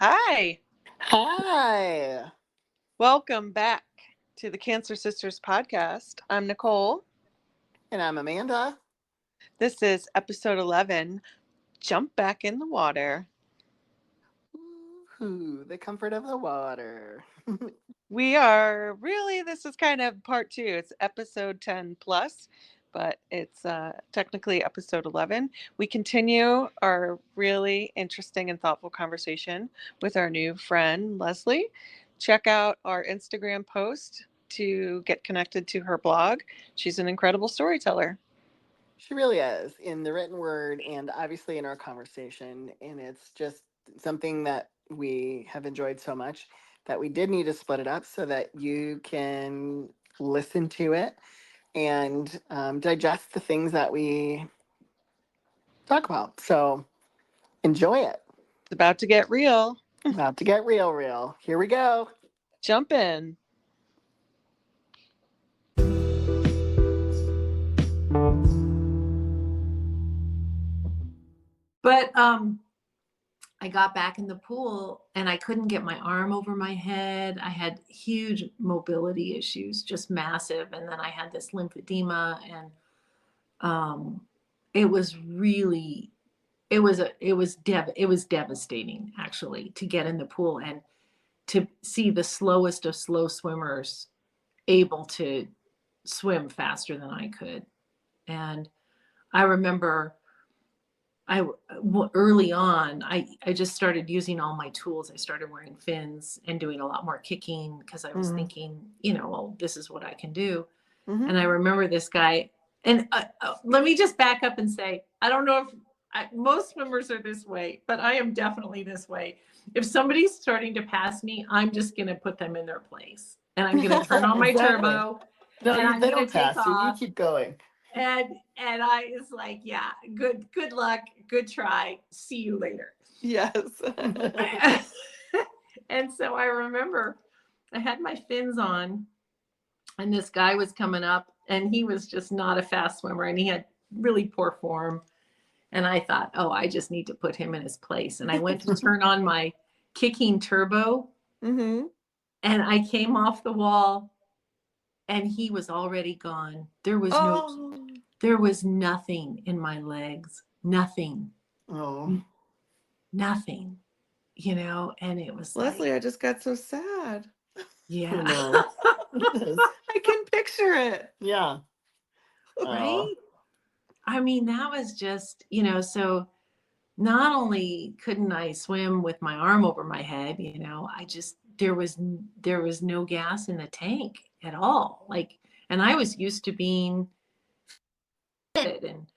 Hi, Hi, welcome back to the Cancer Sisters podcast. I'm Nicole. and I'm Amanda. This is episode 11, Jump Back in the Water. Ooh, the comfort of the water. This is kind of part two. It's episode 10 plus, but it's technically episode 11. We continue our really interesting and thoughtful conversation with our new friend, Leslie. Check out our Instagram post to get connected to her blog. She's an incredible storyteller. She really is in the written word and obviously in our conversation. And it's just something that we have enjoyed so much that we did need to split it up so that you can listen to it and digest the things that we talk about. So enjoy it. It's about to get real. About to get real, real. Here we go. Jump in. But I got back in the pool and I couldn't get my arm over my head. I had huge mobility issues, just massive. And then I had this lymphedema, and it was really, it was devastating actually to get in the pool and to see the slowest of slow swimmers able to swim faster than I could. And I remember early on, I just started using all my tools. I started wearing fins and doing a lot more kicking because I was Mhm. thinking, well, this is what I can do. Mhm. And I remember this guy, and let me just back up and say, I don't know if most swimmers are this way, but I am definitely this way. If somebody's starting to pass me, I'm just going to put them in their place, and I'm going to turn on my Exactly. turbo, No, and I'm they going don't to take pass you. You off. keep going. And I was like, yeah, good luck, good try, see you later. Yes. And so I remember I had my fins on, and this guy was coming up, and he was just not a fast swimmer, and he had really poor form. And I thought, oh, I just need to put him in his place. And I went to turn on my kicking turbo, Mm-hmm. and I came off the wall, and he was already gone. There was nothing in my legs, nothing, Oh, nothing, and it was Leslie, like, I just got so sad. I yeah. know. I can picture it. Yeah. Right? I mean, that was just, so not only couldn't I swim with my arm over my head, I just, there was no gas in the tank at all. Like, and I was used to being fit and,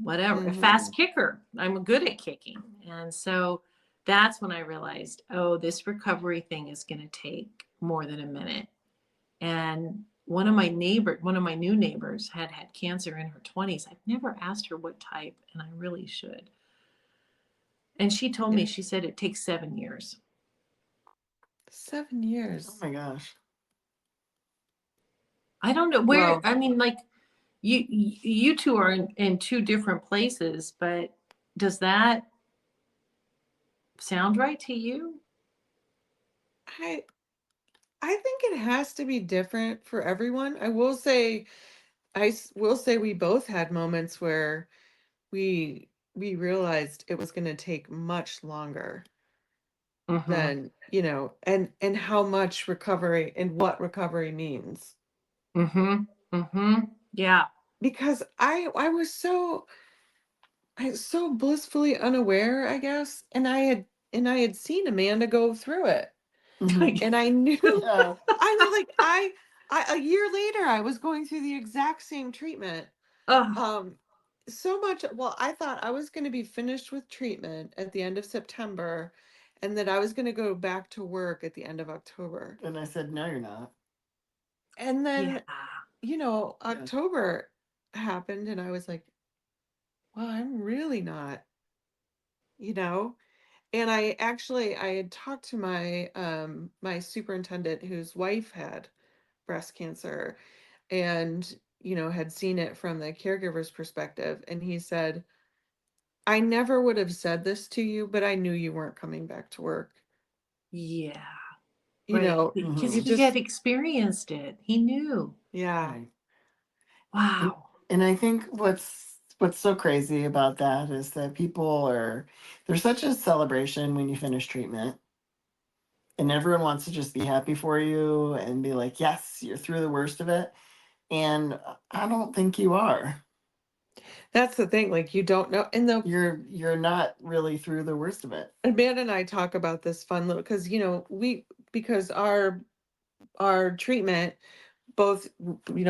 whatever, a fast kicker. I'm good at kicking. And so that's when I realized, oh, this recovery thing is going to take more than a minute. And one of my new neighbors had cancer in her 20s. I've never asked her what type, and I really should. And she told me, she said it takes 7 years. 7 Oh years. my gosh. I don't know where, Wow. I mean, like, you two are in two different places, but does that sound right to you? I I think it has to be different for everyone. I will say we both had moments where we realized it was going to take much longer Mm-hmm. than, and how much recovery and what recovery means. Mm-hmm. Mm-hmm. Yeah. Because I was so blissfully unaware, I guess, and I had seen Amanda go through it. Mhm. And I knew Yeah. I was like I a year later I was going through the exact same treatment. Oh, Um so much, well, I thought I was going to be finished with treatment at the end of September and that I was going to go back to work at the end of October. And I said, no, you're not. And yeah. then, Yeah. October happened and I was like, well, I'm really not, you know. And I had talked to my superintendent whose wife had breast cancer and had seen it from the caregiver's perspective, and he said, I never would have said this to you, but I knew you weren't coming back to work. Yeah. You Right. know, Because you Mhm. he had just, experienced it. He knew. yeah. Right. And, Wow. and I think what's so crazy about that is that there's such a celebration when you finish treatment, and everyone wants to just be happy for you and be like, yes, you're through the worst of it. And I don't think you are. That's the thing. Like, you don't know. You're not really through the worst of it. Amanda and I talk about this fun little, because, because our treatment both,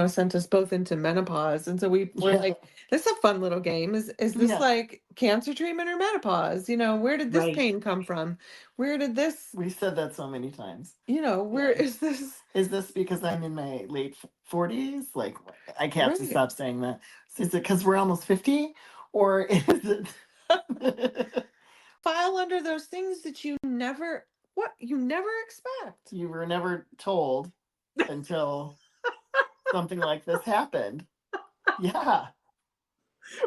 sent us both into menopause. And so we're Yeah. like, this is a fun little game. Is this Yeah. like cancer treatment or menopause? Where did this Right. pain come from? Where did this, We said that so many times. where Yeah. is this? Is this because I'm in my late 40s? Like, I have to Right. stop saying that. Is it because we're almost 50? Or is it File under those things that you never expect. you were never told until something like this happened? Yeah.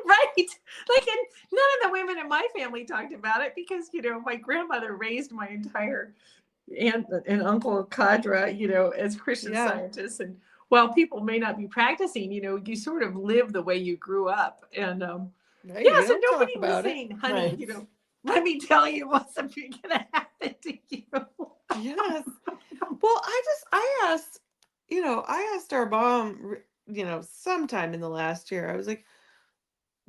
Right. Like, and none of the women in my family talked about it because, my grandmother raised my entire aunt and uncle cadre, as Christian Yeah. Scientists. And while people may not be practicing, you sort of live the way you grew up. And Right. yeah, You so don't talk nobody was about it. saying, honey, Right. let me tell you what's going to happen to you. Yes. Well, I asked our mom, sometime in the last year. I was like,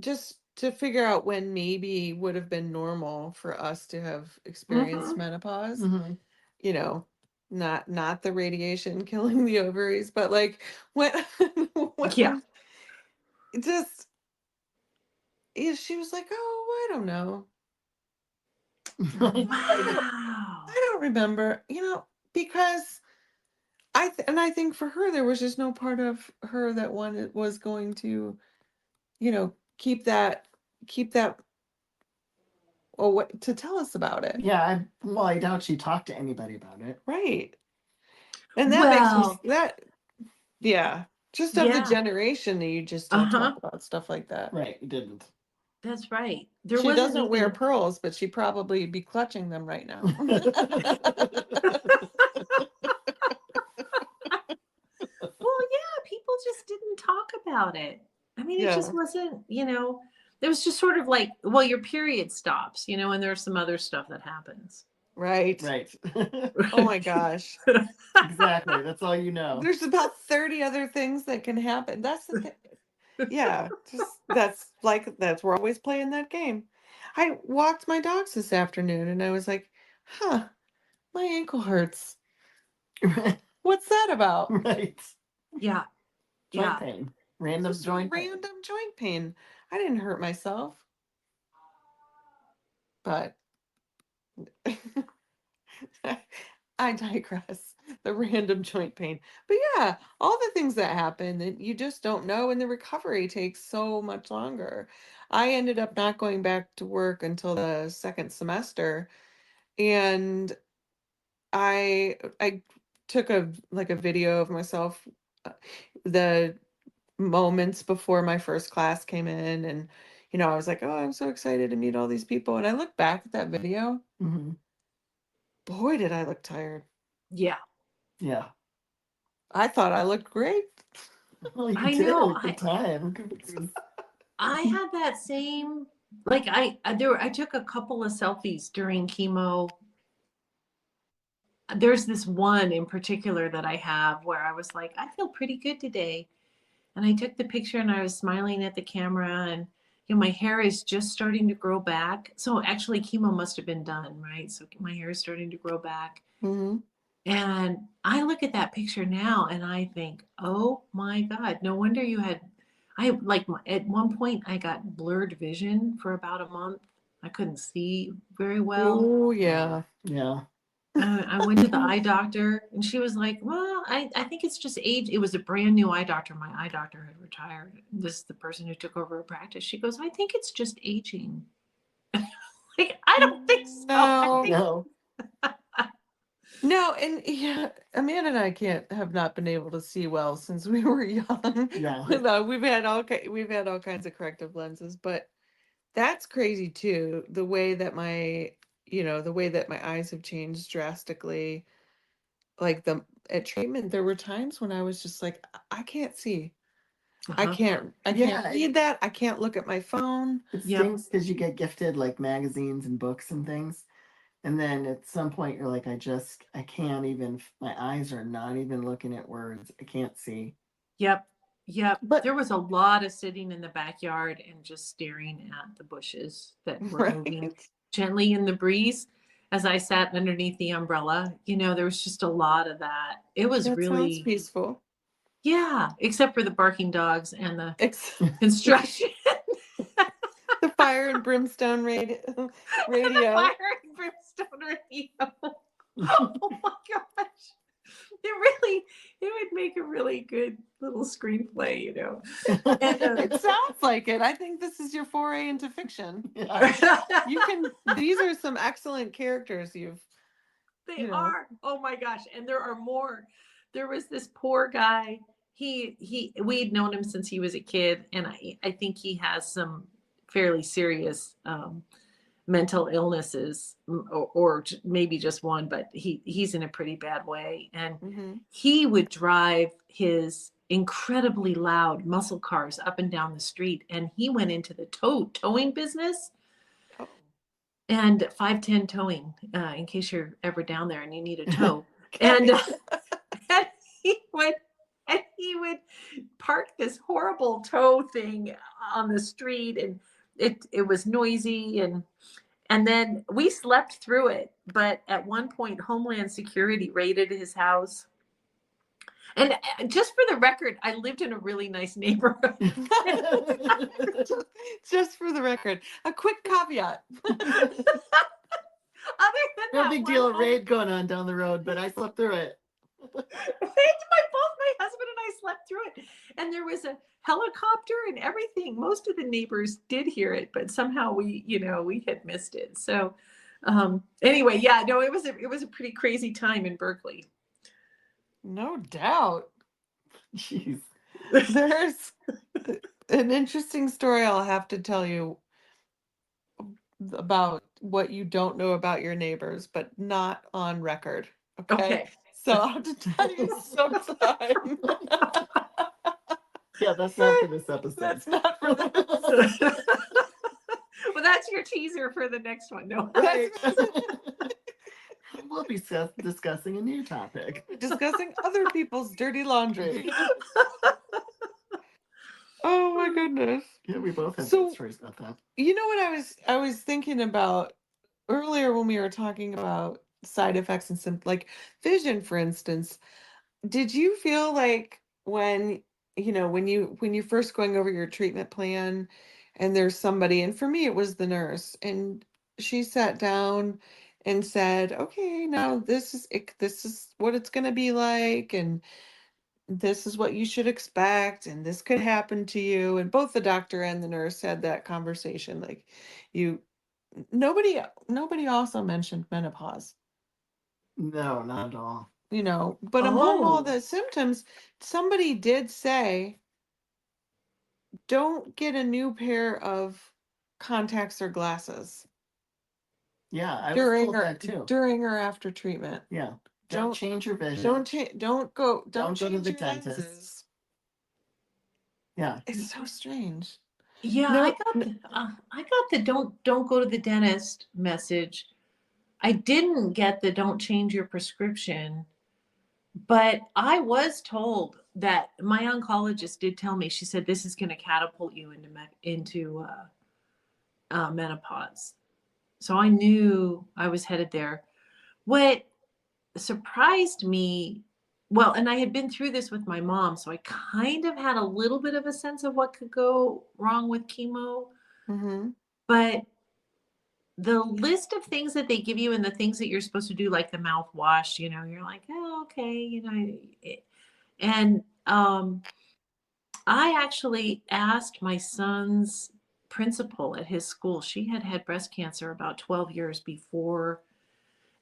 just to figure out when maybe would have been normal for us to have experienced Mhm. menopause. Mm-hmm. You know, not the radiation killing the ovaries, but like when Yeah. when just she was like, "Oh, I don't know. Wow. I don't remember." Because I think for her there was just no part of her that was going to, keep that or what to tell us about it. Yeah. I doubt she talked to anybody about it. Right. And that makes me Well, yeah, just of the yeah. generation that you just don't talk Uh-huh. about stuff like that. Right. You didn't. That's right. There She wasn't doesn't wear even. pearls, but she probably be clutching them right now. Well, yeah, people just didn't talk about it. I mean, it Yeah, just wasn't, it was just sort of like, well, your period stops, and there's some other stuff that happens. right. Right. Oh my gosh. Exactly. That's all you know. There's about 30 other things that can happen. That's the thing. Yeah, just that's we're always playing that game. I walked my dogs this afternoon and I was like, huh, my ankle hurts. What's that about? Right. Yeah. Joint Yeah. pain. Random Just joint pain. random joint pain. I didn't hurt myself, but I digress. The random joint pain. But yeah, all the things that happen that you just don't know, and the recovery takes so much longer. I ended up not going back to work until the second semester, and I took a video of myself, uh, the moments before my first class came in, and I was like, oh, I'm so excited to meet all these people. And I look back at that video, Mm-hmm. boy, did I look tired. Yeah. Yeah. I thought I looked great. Well, you I did know. at the time. I had that same, like, I took a couple of selfies during chemo. There's this one in particular that I have where I was like, I feel pretty good today. And I took the picture and I was smiling at the camera, and my hair is just starting to grow back. So actually chemo must have been done, right? So my hair is starting to grow back. Hmm. And I look at that picture now and I think, oh my God, no wonder you had, at one point I got blurred vision for about a month. I couldn't see very well. Oh yeah. Yeah. I went to the eye doctor and she was like, well, I think it's just age. It was a brand new eye doctor. My eye doctor had retired. This is the person who took over a practice. She goes, I think it's just aging. Like, I don't think so. I think, No. No, and yeah, Amanda and I have not been able to see well since we were young. Yeah. No, we've had all kinds of corrective lenses, but That's crazy too. The way that the way that my eyes have changed drastically. Like at treatment, there were times when I was just like, I can't see. Uh-huh. I Yeah, can't read that. I can't look at my phone. it Yep. stings because you get gifted like magazines and books and things. And then at some point you're like, I can't even, my eyes are not even looking at words. I can't see. Yep. Yep. But There was a lot of sitting in the backyard and just staring at the bushes that were moving right. gently in the breeze as I sat underneath the umbrella. There was just a lot of that. It was That sounds really, peaceful. yeah, except for the barking dogs and the Ex- construction. the fire and brimstone The radio. fire and brimstone radio. Oh my gosh. It would make a really good little screenplay, It sounds like it. I think this is your foray into fiction. Yeah. These are some excellent characters They are. Oh my gosh. And there are more. There was this poor guy. We'd known him since he was a kid. And I think he has some fairly serious mental illnesses or maybe just one, but he's in a pretty bad way. And Mhm. he would drive his incredibly loud muscle cars up and down the street. And he went into the towing business. Oh. And 510 towing, in case you're ever down there and you need a tow. and, and he would park this horrible tow thing on the street, and it was noisy, and then we slept through it. But at one point, Homeland Security raided his house. And just for the record, I lived in a really nice neighborhood. Just for the record, a quick caveat. Other than No that, big deal, a raid going on down the road, but I slept through it. both my husband and I slept through it, and there was a helicopter and everything. Most of the neighbors did hear it, but somehow we had missed it. So anyway, yeah, no, it was a pretty crazy time in Berkeley. No doubt. Jeez. There's an interesting story I'll have to tell you about what you don't know about your neighbors, but not on record. Okay. So I'll have to tell you sometime. Yeah, that's not for this episode. That's not for this. Well, that's your teaser for the next one. No. Right. We'll be discussing a new topic. Discussing other people's dirty laundry. Oh my goodness. Yeah, we both have So- good stories about that. You know what I was thinking about earlier when we were talking about side effects and like vision, for instance. Did you feel like when you're first going over your treatment plan and there's somebody, and for me it was the nurse, and she sat down and said, okay, now this is what it's going to be like, and this is what you should expect, and this could happen to you, and both the doctor and the nurse had that conversation, like you nobody also mentioned menopause, No, not at all. but among all Oh. the symptoms, somebody did say, don't get a new pair of contacts or glasses Yeah, I was during told or that too. during or after treatment. Yeah. Don't- Don't change your vision. Don't go Don't go to change the your dentist. lenses. Yeah. It's so strange. Yeah, No, I got the don't go to the dentist message. I didn't get the don't change your prescription, but I was told that my oncologist did tell me. She said this is going to catapult you into menopause. So I knew I was headed there. What surprised me, well, and I had been through this with my mom, so I kind of had a little bit of a sense of what could go wrong with chemo. Mm-hmm. But the list of things that they give you and the things that you're supposed to do, like the mouthwash, you're like, oh, okay, and I actually asked my son's principal at his school. She had had breast cancer about 12 years before,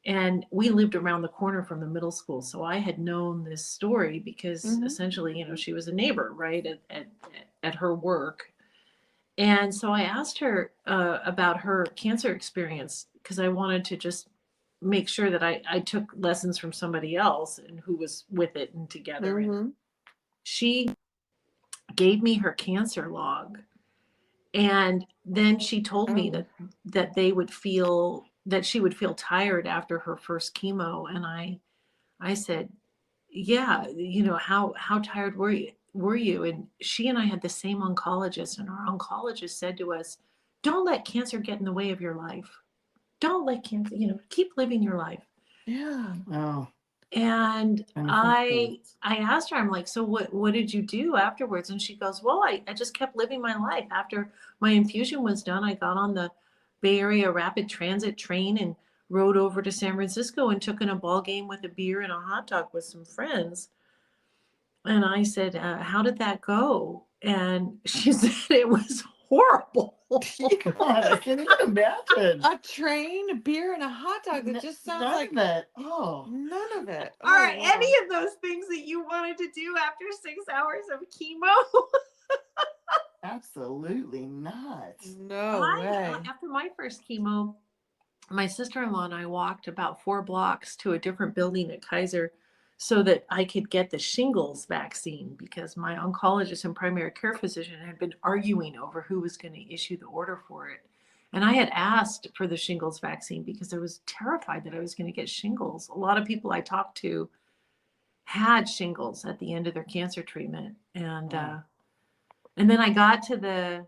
and we lived around the corner from the middle school. So I had known this story because Mhm. essentially, she was a neighbor, right, at her work. And so I asked her about her cancer experience because I wanted to just make sure that I took lessons from somebody else and who was with it and together. And Mm-hmm. she gave me her cancer log. And then she told me Oh. that they would feel that she would feel tired after her first chemo. And I said, yeah, how tired were you? And she and I had the same oncologist, and our oncologist said to us, don't let cancer get in the way of your life. Don't let cancer, keep living your life. Yeah. Oh, And and I asked her, I'm like, so what did you do afterwards? And she goes, well, I just kept living my life. After my infusion was done, I got on the Bay Area Rapid Transit train and rode over to San Francisco and took in a ball game with a beer and a hot dog with some friends. And I said, how did that go? And she said it was horrible. God, I can't even imagine. A train, a beer, and a hot dog. That just sounds None like of it. Oh, none of it. Are Oh, wow. any of those things that you wanted to do after 6 hours of chemo? absolutely not. No way. After my first chemo, my sister-in-law and I walked about 4 blocks to a different building at Kaiser so that I could get the shingles vaccine because my oncologist and primary care physician had been arguing over who was going to issue the order for it. And I had asked for the shingles vaccine because I was terrified that I was going to get shingles. A lot of people I talked to had shingles at the end of their cancer treatment. And then I got to the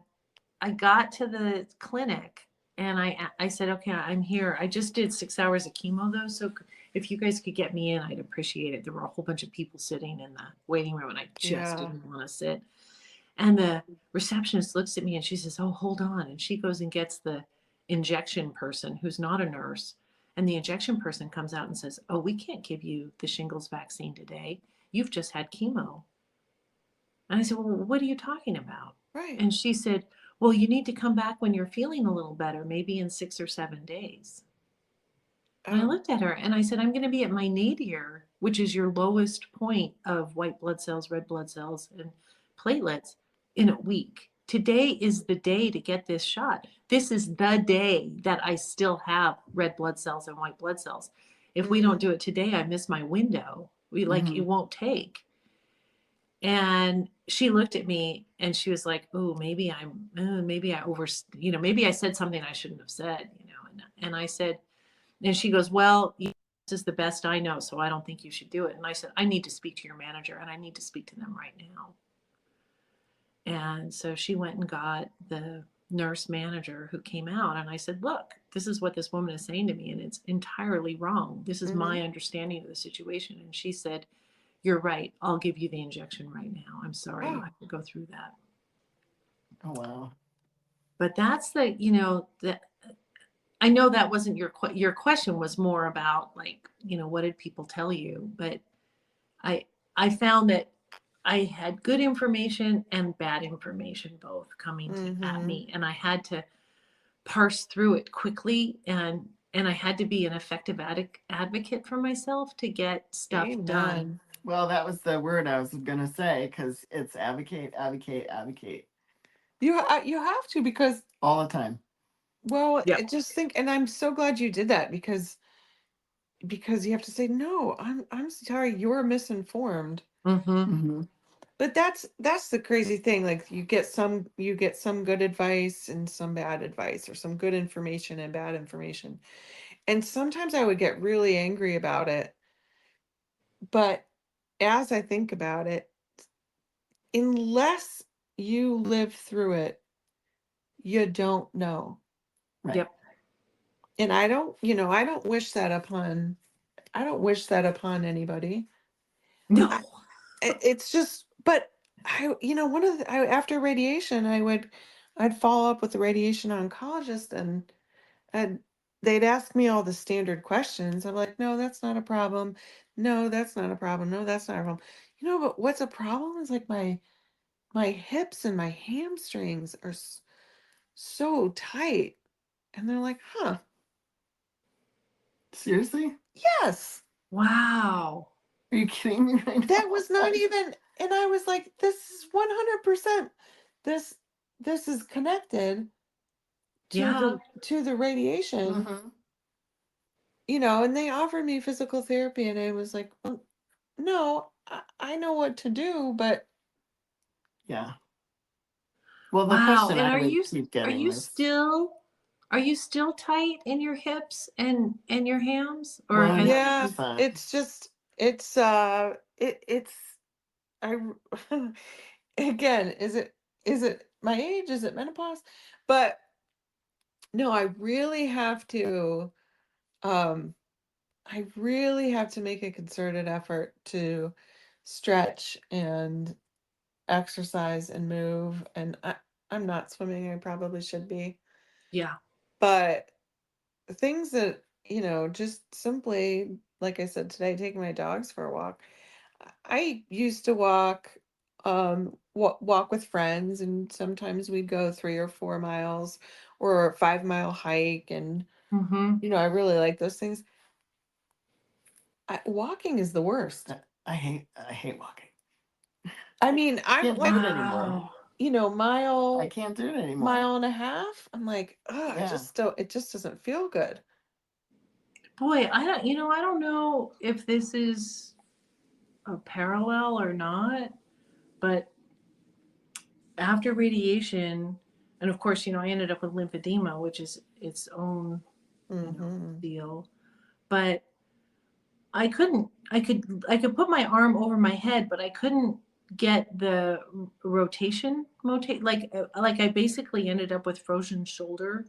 clinic and I said, okay, I'm here. I just did 6 hours of chemo though. So if you guys could get me in, I'd appreciate it. There were a whole bunch of people sitting in the waiting room and I just Yeah. didn't want to sit. And the receptionist looks at me and she says, oh, hold on. And she goes and gets the injection person who's not a nurse. And the injection person comes out and says, oh, we can't give you the shingles vaccine today. You've just had chemo. And I said, well, what are you talking about? Right. And she said, well, you need to come back when you're feeling a little better, maybe in 6 or 7 days. And I Oh, looked at her and I said, I'm going to be at my nadir, which is your lowest point of white blood cells, red blood cells, and platelets in a week. Today is the day to get this shot. This is the day that I still have red blood cells and white blood cells. If we don't do it today, I miss my window. It won't take. And she looked at me and she was like, oh, maybe I maybe I said something I shouldn't have said, and I said, and she goes, well, this is the best I know, so I don't think you should do it. And I said, I need to speak to your manager and I need to speak to them right now. And so she went and got the nurse manager who came out and I said, look, this is what this woman is saying to me and it's entirely wrong. This is my understanding of the situation. And she said, you're right. I'll give you the injection right now. I'm sorry you have to go through that. Oh, wow. But that's I know that wasn't your question was more about what did people tell you? But I found that I had good information and bad information both coming at me. And I had to parse through it quickly and I had to be an effective advocate for myself to get stuff done. Well, that was the word I was going to say because it's advocate, advocate, advocate. you have to because all the time. Well, Yep. just think, and I'm so glad you did that because you have to say no. I'm sorry, you're misinformed. But that's the crazy thing. Like you get some good advice and some bad advice, or some good information and bad information. And sometimes I would get really angry about it. But as I think about it, unless you live through it, you don't know. Right. Yep. And I don't wish that upon anybody. No. It's just, but after radiation, I'd follow up with the radiation oncologist and they'd ask me all the standard questions. I'm like, no, that's not a problem. No, that's not a problem. No, that's not a problem. But what's a problem is like my hips and my hamstrings are so tight. And they're like, huh, seriously? yes. Wow. Are you kidding me right now? That was not even, and I was like, this is 100%. this is connected to Yeah. the radiation, Mhm. you know, and they offered me physical therapy, and I was like, well, no, I know what to do, but Yeah. Well, the Wow. question And I would keep are getting you is, still tight in your hips and your hams? Or well, has, yeah, yeah, it's fine. it's just it's I again, is it my age? Is it menopause? But no, um I really have to make a concerted effort to stretch and exercise and move, and I'm not swimming. I probably should be. yeah. But things that, you know, just simply, like I said today, taking my dogs for a walk. I used to walk with friends, and sometimes we'd go 3 or 4 miles or a 5 mile hike. And, Mm-hmm. you know, I really like those things. Walking is the worst. I hate walking. I mean, I'm Can't do like, it anymore. Wow. you know, I can't do it anymore. mile and a half. I'm like, oh, Yeah. it just doesn't feel good. Boy, I don't know if this is a parallel or not, but after radiation, and of course, I ended up with lymphedema, which is its own, Hmm. deal. But I could put my arm over my head, but I couldn't get the rotation like I basically ended up with frozen shoulder,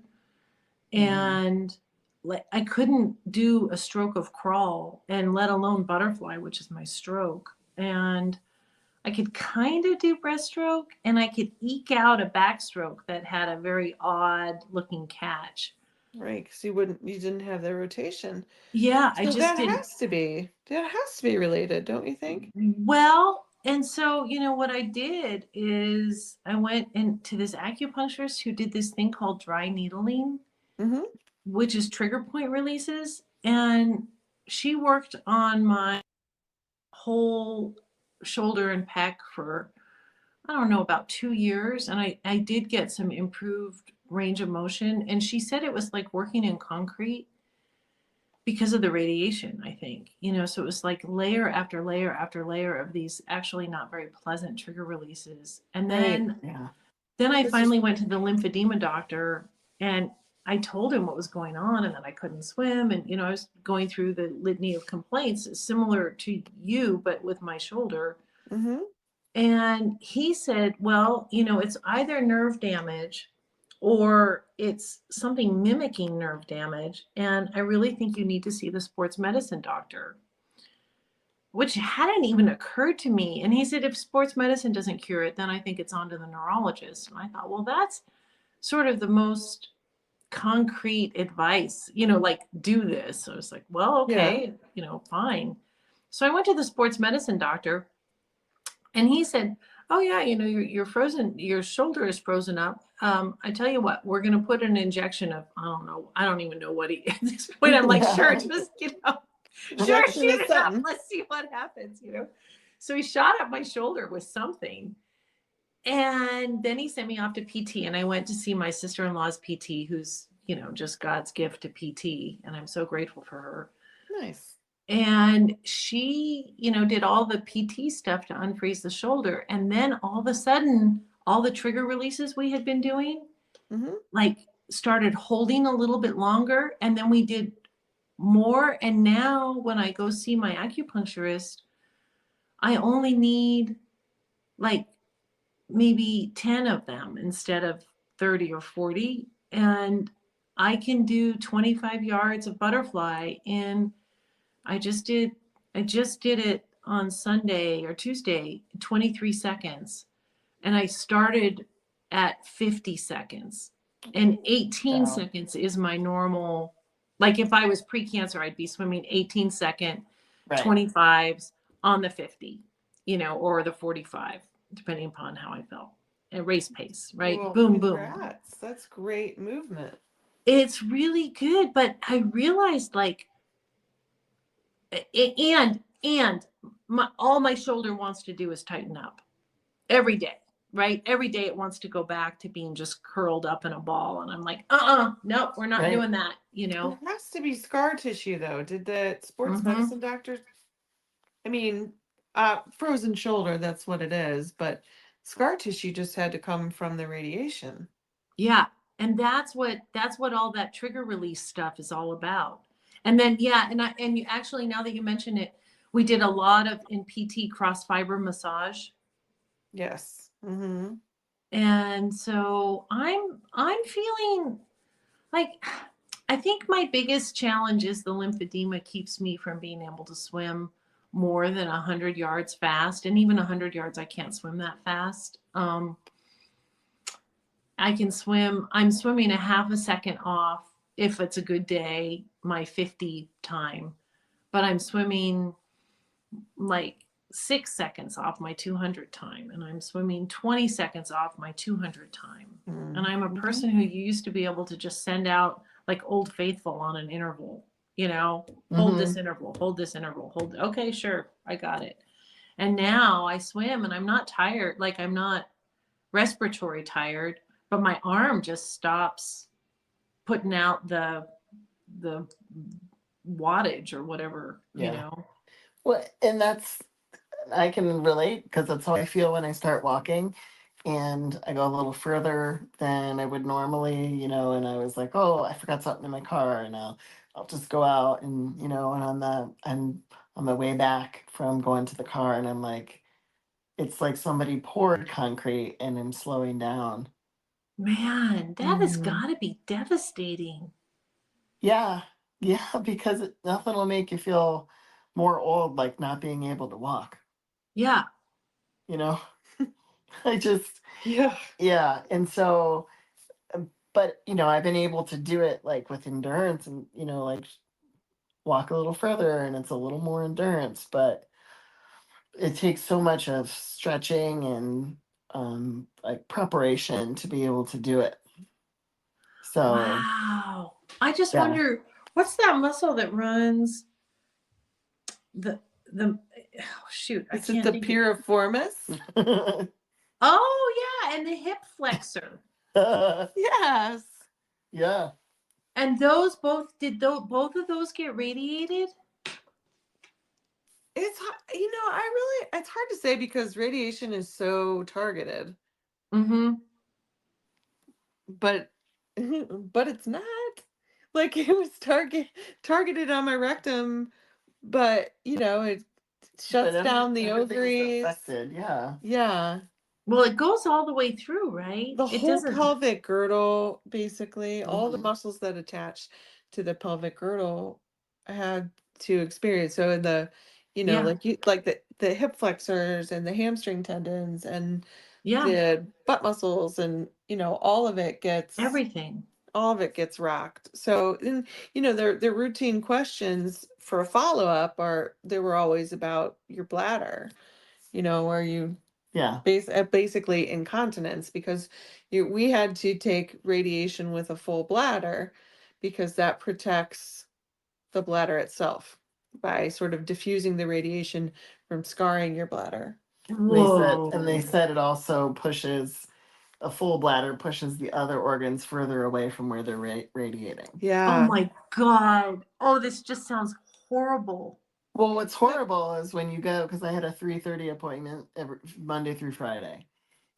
and like I couldn't do a stroke of crawl, and let alone butterfly, which is my stroke. And I could kind of do breaststroke, and I could eke out a backstroke that had a very odd looking catch. Right, because you didn't have the rotation. Yeah, I So just didn't. that has to be related, don't you think? Well, and so, what I did is I went into this acupuncturist who did this thing called dry needling, Mm-hmm. which is trigger point releases. And she worked on my whole shoulder and pec for, I don't know, about 2 years. And I did get some improved range of motion. And she said it was like working in concrete because of the radiation, I think. So it was like layer after layer after layer of these actually not very pleasant trigger releases. And Right. Yeah. then I This is- finally went to the lymphedema doctor, and I told him what was going on and that I couldn't swim. And, I was going through the litany of complaints similar to you, but with my shoulder. Mm-hmm. And he said, well, it's either nerve damage or it's something mimicking nerve damage. And I really think you need to see the sports medicine doctor, which hadn't even occurred to me. And he said, if sports medicine doesn't cure it, then I think it's on to the neurologist. And I thought, well, that's sort of the most concrete advice, like do this. So I was like, well, okay, fine. So I went to the sports medicine doctor, and he said, oh yeah, you're frozen, your shoulder is frozen up. I tell you what, we're going to put an injection of, I don't even know what at this point I'm like, sure, just, sure, Injection shoot of it up. something. Let's see what happens, So he shot up my shoulder with something. And then he sent me off to PT, and I went to see my sister-in-law's PT, who's, just God's gift to PT. And I'm so grateful for her. Nice. And she, did all the PT stuff to unfreeze the shoulder. And then all of a sudden, all the trigger releases we had been doing, Mm-hmm. like, started holding a little bit longer. And then we did more. And now when I go see my acupuncturist, I only need like maybe 10 of them instead of 30 or 40. And I can do 25 yards of butterfly in, I just did it on Sunday or Tuesday, 23 seconds. And I started at 50 seconds. And 18 Wow. seconds is my normal. Like if I was pre-cancer, I'd be swimming 18-second, Right. 25s on the 50, or the 45, depending upon how I felt. And race pace, right? Well, Boom, boom. congrats. That's great movement. It's really good. But I realized like, and all my shoulder wants to do is tighten up every day. right? Every day it wants to go back to being just curled up in a ball. And I'm like, nope, we're not Right. doing that, It know? has to be scar tissue though. Did the sports Mhm. medicine doctor, I mean, frozen shoulder, that's what it is, but scar tissue just had to come from the radiation. Yeah. And that's what all that trigger release stuff is all about. And then, yeah, and you actually, now that you mention it, we did a lot of in PT cross fiber massage. Yes. Mm-hmm. And so I'm feeling like I think my biggest challenge is the lymphedema keeps me from being able to swim more than 100 yards fast. And even 100 yards, I can't swim that fast. I can swim, I'm swimming a half a second off if it's a good day, my 50 time, but I'm swimming like 6 seconds off my 200 time, and I'm swimming 20 seconds off my 200 time. And I'm a person who used to be able to just send out like Old Faithful on an interval, hold this interval, hold this interval, hold. Okay, sure, I got it. And now I swim and I'm not tired, like I'm not respiratory tired, but my arm just stops putting out the wattage or whatever, Yeah. Well, and I can relate because that's how I feel when I start walking and I go a little further than I would normally, and I was like, oh, I forgot something in my car, and I'll just go out and, and I'm on my way back from going to the car, and I'm like, it's like somebody poured concrete and I'm slowing down. Man, that has Mhm. got to be devastating. Yeah. Yeah, because nothing will make you feel more old like not being able to walk, Yeah. you know? I just, Yeah. yeah. And so, but, I've been able to do it like with endurance and, like walk a little further and it's a little more endurance, but it takes so much of stretching and like preparation to be able to do it. So, Wow. I just yeah. wonder what's that muscle that runs the oh, shoot, I Is it can't the think of. piriformis? Oh yeah, and the hip flexor. Yes. Yeah. And those both both of those get radiated? It's hard to say because radiation is so targeted, Mm-hmm. but but it's not. Like it was targeted on my rectum, but it shuts But down the everything's ovaries. affected. Yeah. Yeah. Well, it goes all the way through, right? The It whole doesn't. pelvic girdle, basically, all the Mhm. muscles that attach to the pelvic girdle, I had to experience. So in the, Yeah. like the hip flexors and the hamstring tendons and Yeah. the butt muscles and Everything. all of it gets rocked. So and their routine questions for a follow-up they were always about your bladder, where you Yeah. basically incontinence because we had to take radiation with a full bladder because that protects the bladder itself by sort of diffusing the radiation from scarring your bladder. They said it also pushes a full bladder pushes the other organs further away from where they're radiating. Oh Yeah. my God. Oh, this just sounds horrible. Well, what's horrible is when you go, because I had a 3:30 appointment every Monday through Friday.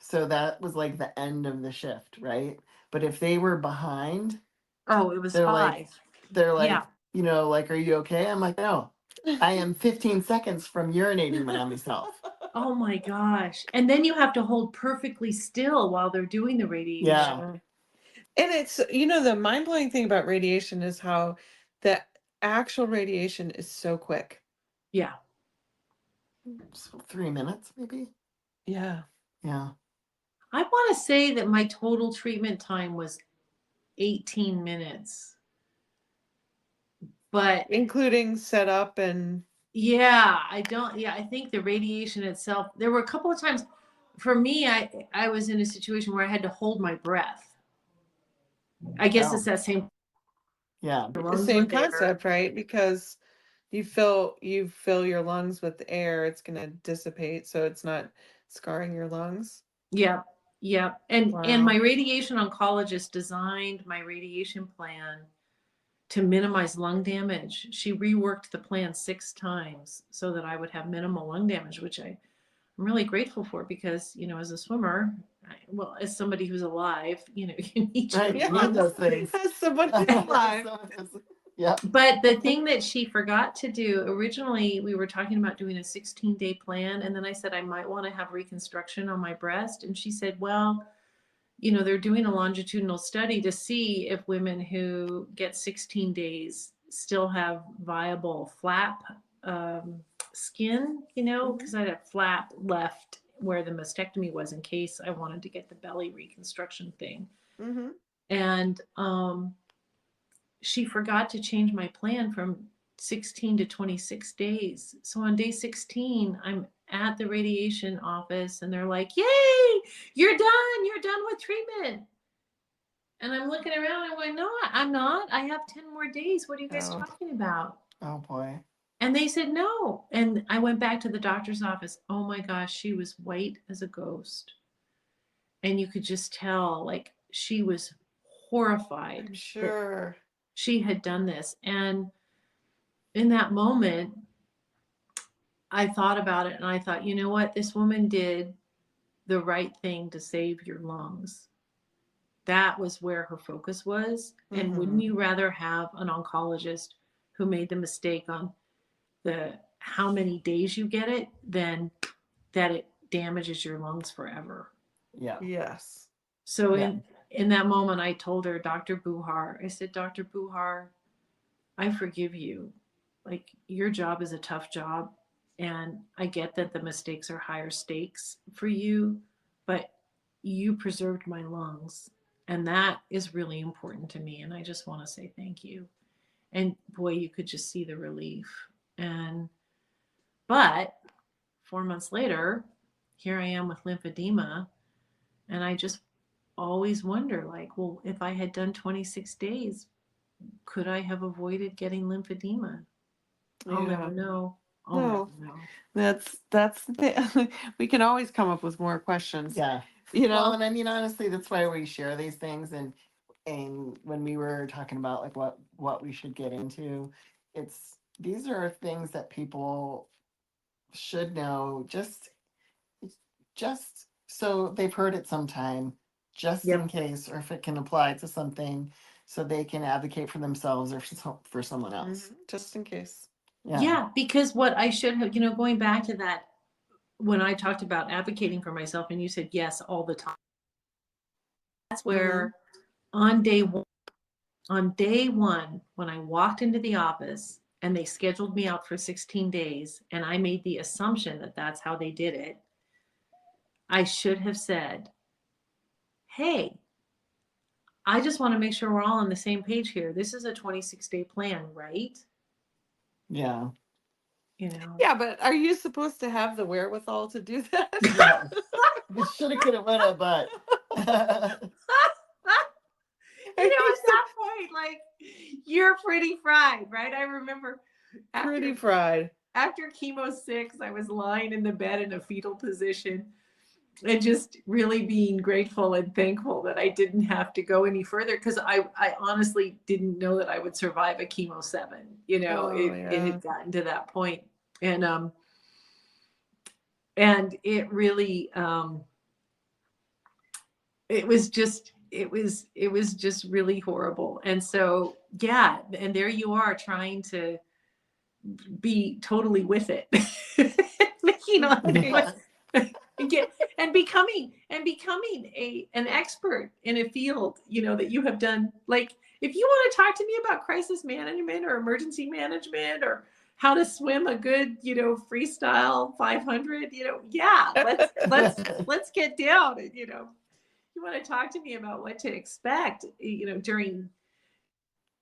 So that was like the end of the shift, right? But if they were behind, Oh, it was they're like, 5. they're like, Yeah. like, are you okay? I'm like, no, I am 15 seconds from urinating on myself. Oh my gosh. And then you have to hold perfectly still while they're doing the radiation. Yeah. And it's, the mind-blowing thing about radiation is how the actual radiation is so quick. Yeah. So 3 minutes, maybe. Yeah. Yeah. I want to say that my total treatment time was 18 minutes. But Including setup and yeah, I think the radiation itself, there were a couple of times for me, I was in a situation where I had to hold my breath. I guess it's that same. Yeah. the lungs same were there. concept, right? Because you fill your lungs with air, it's going to dissipate, so it's not scarring your lungs. Yep. Yep. And Wow. my radiation oncologist designed my radiation plan to minimize lung damage. She reworked the plan 6 times so that I would have minimal lung damage, which I'm really grateful for because, you know, as a swimmer, well, as somebody who's alive, you know, you need your Right, you lungs. need those things. As someone who's alive. Yeah. But the thing that she forgot to do, originally we were talking about doing a 16-day plan. And then I said, I might want to have reconstruction on my breast. And she said, well, you know, they're doing a longitudinal study to see if women who get 16 days still have viable flap skin, you know, because I had a flap left where the mastectomy was in case I wanted to get the belly reconstruction thing. Mm-hmm. And she forgot to change my plan from 16 to 26 days. So on day 16, I'm at the radiation office and they're like, yay, you're done with treatment. And I'm looking around and I'm going, no, I'm not. I have 10 more days. What are you guys Oh. talking about? Oh boy. And they said no. And I went back to the doctor's office. Oh my gosh, she was white as a ghost. And you could just tell, like, she was horrified. I'm sure. She had done this. And in that moment, I thought about it and I thought, you know what? This woman did the right thing to save your lungs. That was where her focus was. And wouldn't you rather have an oncologist who made the mistake on the how many days you get it than that it damages your lungs forever? Yeah. Yes. So Yeah. in that moment, I told her, Dr. Buhar, I said, Dr. Buhar, I forgive you. Like, your job is a tough job. And I get that the mistakes are higher stakes for you, but you preserved my lungs. And that is really important to me. And I just want to say thank you. And boy, you could just see the relief. But 4 months later, here I am with lymphedema. And I just always wonder, like, well, if I had done 26 days, could I have avoided getting lymphedema? I'll Yeah. never know. I'll No. never know. That's the thing. We can always come up with more questions. Yeah. You Well, know. and I mean, honestly, that's why we share these things. And when we were talking about like what we should get into, these are things that people should know just so they've heard it sometime, just Yep. in case, or if it can apply to something, so they can advocate for themselves or for someone else. Just in case. Yeah, because what I should have, you know, going back to that, when I talked about advocating for myself and you said yes all the time, that's where on day one, when I walked into the office and they scheduled me out for 16 days and I made the assumption that that's how they did it, I should have said, hey, I just want to make sure we're all on the same page here. This is a 26-day plan, right? Yeah. You know. Yeah, but are you supposed to have the wherewithal to do that? Yeah. Shoulda, coulda, woulda, but You know, at that point, like, you're pretty fried, right? I remember Pretty fried. after chemo 6, I was lying in the bed in a fetal position and just really being grateful and thankful that I didn't have to go any further because I honestly didn't know that I would survive a chemo 7. You know, it had gotten to that point. And it really it was just really horrible. And so, yeah, and there you are trying to be totally with it. You know, and becoming an expert in a field, you know, that you have done. Like, if you want to talk to me about crisis management or emergency management or how to swim a good, you know, freestyle 500, you know, yeah, let's get down. And, you know, you want to talk to me about what to expect, you know, during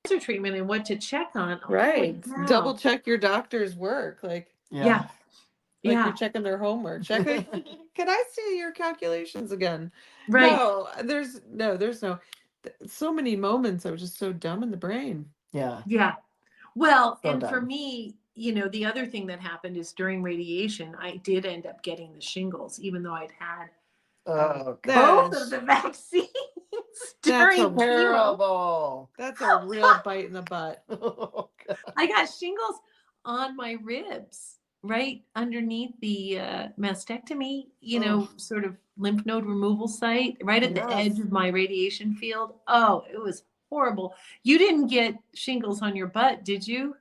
cancer treatment and what to check on. Right. Wow. Double check your doctor's work. Like, Yeah. like you're checking their homework. Check. Can I see your calculations again? Right. No, there's no. So many moments I was just so dumb in the brain. Yeah. Yeah. Well, So and for dumb. me, you know, the other thing that happened is during radiation, I did end up getting the shingles, even though I'd had Oh, Both Gosh. of the vaccines That's during a chemo. terrible. That's a real bite in the butt. Oh, God. I got shingles on my ribs, right underneath the mastectomy, Oh. sort of lymph node removal site, right at the edge Yes. of my radiation field. Oh, it was horrible. You didn't get shingles on your butt, did you?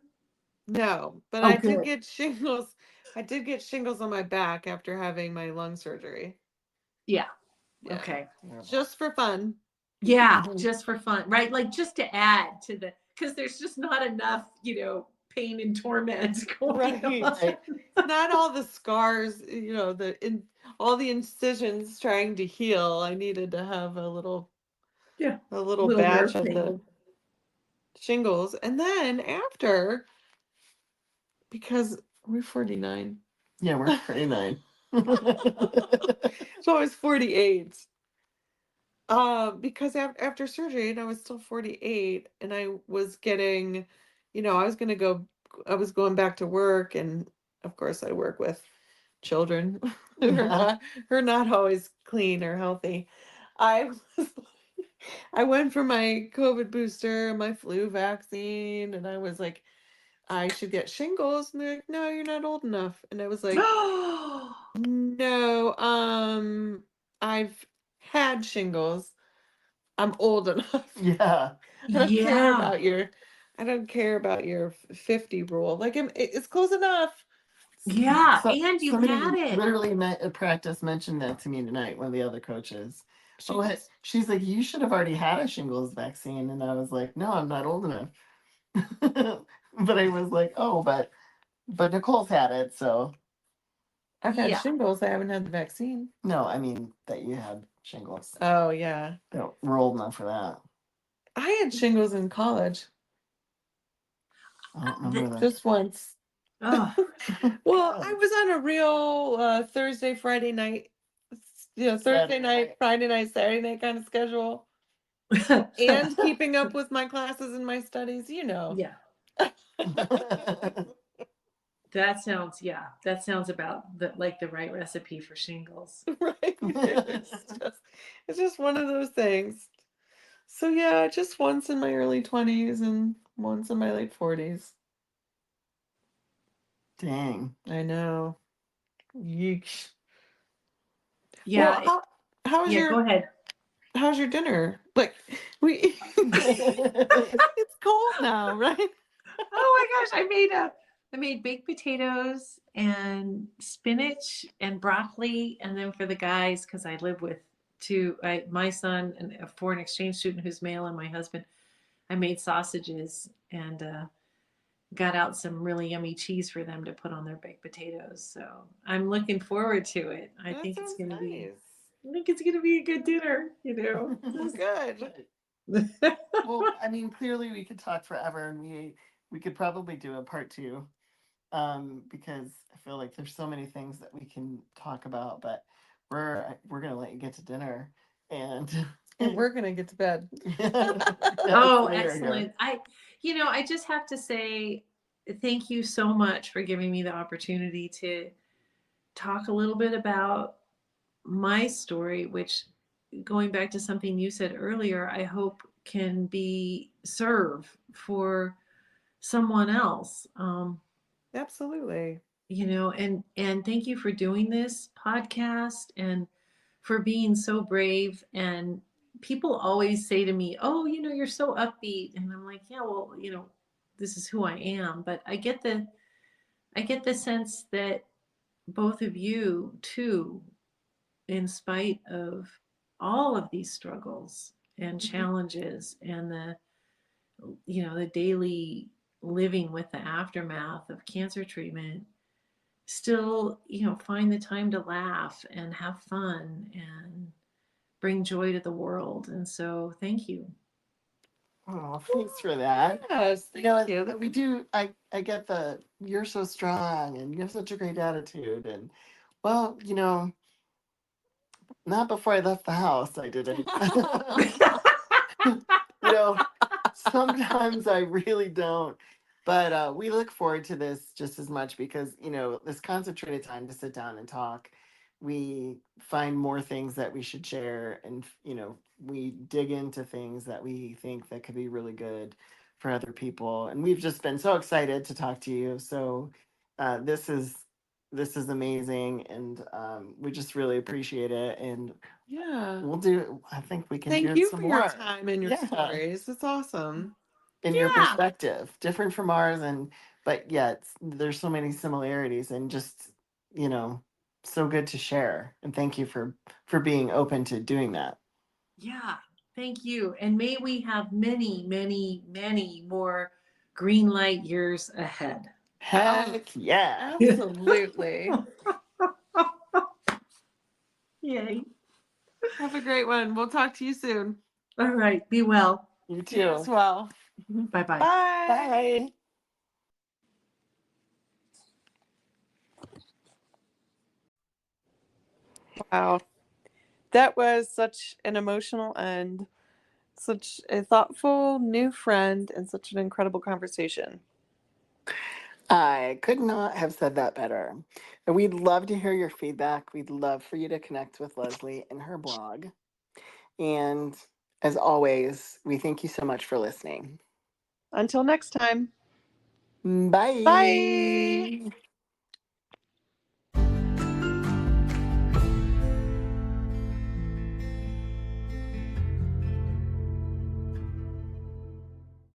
No, but Oh, I did good. get shingles. I did get shingles on my back after having my lung surgery. Yeah. Yeah. Okay. Just for fun. Yeah, just for fun, right? Like just to add to because there's just not enough, pain and torment going Right. on. Right. Not all the scars, all the incisions trying to heal. I needed to have a little Yeah. little Little batch nerve of the pain. shingles. And then after, because we're 49. Yeah, we're 39. So I was 48. Because after surgery, and I was still 48, and I was getting, I was going back to work, and of course I work with children who are Yeah. not always clean or healthy. I was, I went for my COVID booster, my flu vaccine, and I was like, I should get shingles, and they're like, no, you're not old enough, and I was like, no, I've had shingles. I'm old enough. Yeah. Yeah. I don't care about your 50 rule. Like it's close enough. Yeah. So, And you've somebody had it. literally at practice mentioned that to me tonight, one of the other coaches. Oh, Shingles. she's like, you should have already had a shingles vaccine. And I was like, no, I'm not old enough. But I was like, oh, but Nicole's had it. So, I've had Yeah. shingles. I haven't had the vaccine. no, I mean, that you had shingles. Oh yeah. No, we're old enough for that. I had shingles in college. I don't remember that. Just once. Oh, Well, I was on a real Thursday, Friday night, Thursday Saturday night, night. Friday night, Saturday night kind of schedule. And keeping up with my classes and my studies, yeah. That sounds about the right recipe for shingles. Right. It's just one of those things. So yeah, just once in my early 20s and once in my late 40s. Dang. I know. Yeesh. Yeah. Well, how's Yeah, go ahead. how's your dinner? Like it's cold now, right? Oh my gosh, I made baked potatoes and spinach and broccoli, and then for the guys, because I live with my son and a foreign exchange student who's male, and my husband, I made sausages and got out some really yummy cheese for them to put on their baked potatoes. So I'm looking forward to it. I That think it's sounds gonna be nice. I think it's gonna be a good dinner, Good. Well, I mean, clearly we could talk forever, and we could probably do a part 2, because I feel like there's so many things that we can talk about. But we're gonna let you get to dinner, and And we're gonna get to bed. Oh, Yes, we are here. excellent. I just have to say thank you so much for giving me the opportunity to talk a little bit about my story, which, going back to something you said earlier, I hope can serve for someone else. Absolutely. And thank you for doing this podcast and for being so brave. And people always say to me, oh, you're so upbeat, and I'm like, yeah, well, this is who I am. But I get the sense that both of you too, in spite of all of these struggles and challenges and the daily living with the aftermath of cancer treatment, still find the time to laugh and have fun and bring joy to the world. And so thank you. Oh, thanks for that. Yes, thank you. We do. I get you're so strong and you have such a great attitude. And well, not before I left the house, I didn't. Sometimes I really don't. But we look forward to this just as much because, this concentrated time to sit down and talk we find more things that we should share, and we dig into things that we think that could be really good for other people. And we've just been so excited to talk to you. So this is amazing, and we just really appreciate it. And Yeah. I think we can do Thank it you some for your more. time and your Yeah. stories. It's awesome. In your Yeah. perspective, different from ours, but yet there's so many similarities, and just so good to share. And thank you for being open to doing that. Yeah. Thank you. And may we have many, many, many more green light years ahead. Heck yeah. Absolutely. Yay. Have a great one. We'll talk to you soon. All right. Be well. You You too. as well. Bye-bye. Bye. Bye. Wow. That was such an emotional and such a thoughtful new friend and such an incredible conversation. I could not have said that better. And we'd love to hear your feedback. We'd love for you to connect with Leslie and her blog. And as always, we thank you so much for listening. Until next time. Bye. Bye.